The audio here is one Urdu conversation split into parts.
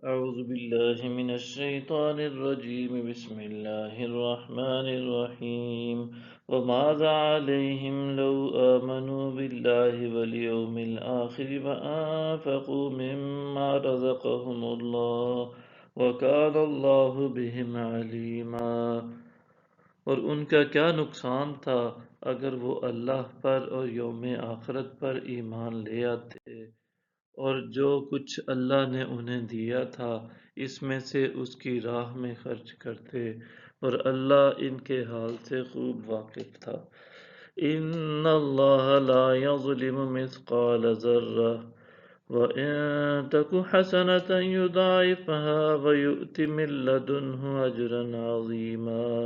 أعوذ بالله من الشيطان الرجيم بسم الله الرحمن الرحيم وماذا عليهم لو آمنوا بالله واليوم الآخر وأنفقوا مما رزقهم الله وكان الله بهم عليما۔ اور ان کا کیا نقصان تھا اگر وہ اللہ پر اور یوم آخرت پر ایمان لے آتے اور جو کچھ اللہ نے انہیں دیا تھا اس میں سے اس کی راہ میں خرچ کرتے، اور اللہ ان کے حال سے خوب واقف تھا۔ ان اللہ لا یظلم مثقال ذرہ وَإِن تَكُ حَسَنَةً يُضَاعِفْهَا وَيُؤْتِ مِن لَّدُنْهُ أَجْرًا عَظِيمًا۔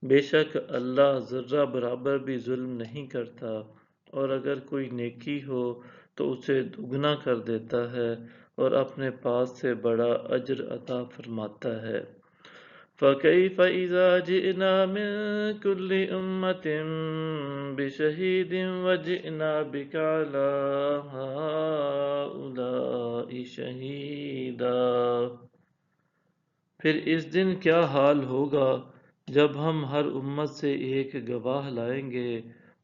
بے شک اللہ ذرہ برابر بھی ظلم نہیں کرتا، اور اگر کوئی نیکی ہو تو اسے دگنا کر دیتا ہے اور اپنے پاس سے بڑا اجر عطا فرماتا ہے۔ فَكَيْفَ إِذَا جِئْنَا مِن كُلِّ أُمَّةٍ بِشَهِيدٍ وَجِئْنَا بِكَ عَلَىٰ هَٰؤُلَاءِ شَهِيدًا۔ پھر اس دن کیا حال ہوگا جب ہم ہر امت سے ایک گواہ لائیں گے،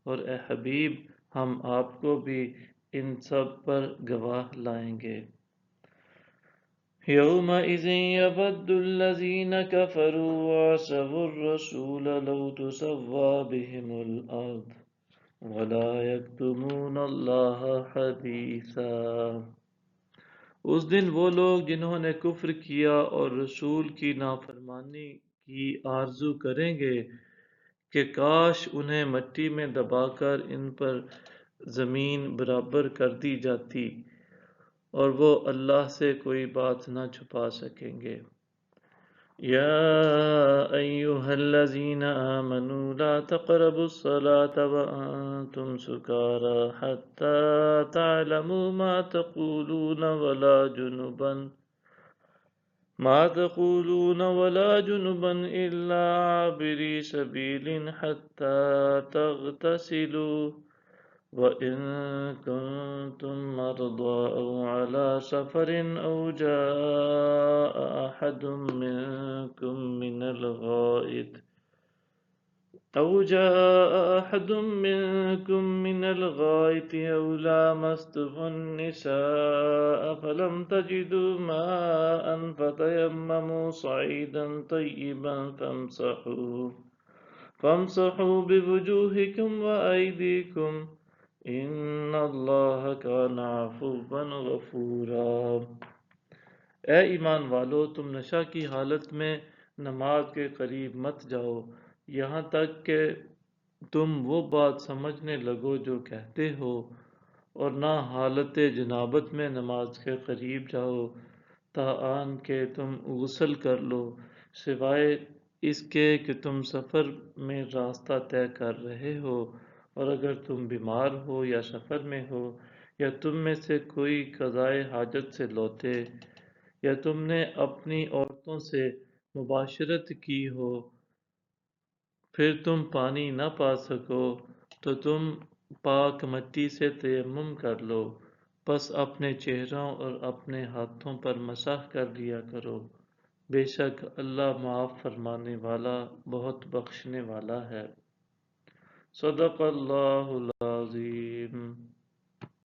اور اے حبیب ہم آپ کو بھی ان سب پر گواہ لائیں گے۔ یومئذ یود الذین کفروا وعصوا الرسول لو تسوی بهم الارض ولا یکتمون اللہ حدیثا۔ اس دن وہ لوگ جنہوں نے کفر کیا اور رسول کی نافرمانی کی آرزو کریں گے کہ کاش انہیں مٹی میں دبا کر ان پر زمین برابر کر دی جاتی، اور وہ اللہ سے کوئی بات نہ چھپا سکیں گے۔ یا ایہا الذین آمنوا لا تقربوا الصلاة وانتم سکارى حتى تعلموا ما تقولون ولا جنبا إلا عابري سبيل حتى تغتسلوا وإن كنتم مرضى أو على سفر أو جاء أحد منكم من الغائط أو لامستم النساء فلم تجدوا ماء فتيمموا صعيدا طيبا فامسحوا بوجوهكم وأيديكم إن الله كان عفوا غفورا۔ اے ایمان والو، تم نشہ کی حالت میں نماز کے قریب مت جاؤ یہاں تک کہ تم وہ بات سمجھنے لگو جو کہتے ہو، اور نہ حالت جنابت میں نماز کے قریب جاؤ تاآن کہ تم غسل کر لو، سوائے اس کے کہ تم سفر میں راستہ طے کر رہے ہو، اور اگر تم بیمار ہو یا سفر میں ہو، یا تم میں سے کوئی قضائے حاجت سے لوٹے، یا تم نے اپنی عورتوں سے مباشرت کی ہو، پھر تم پانی نہ پا سکو تو تم پاک مٹی سے تیمم کر لو، بس اپنے چہروں اور اپنے ہاتھوں پر مسح کر لیا کرو، بے شک اللہ معاف فرمانے والا بہت بخشنے والا ہے۔ صدق اللہ العظیم۔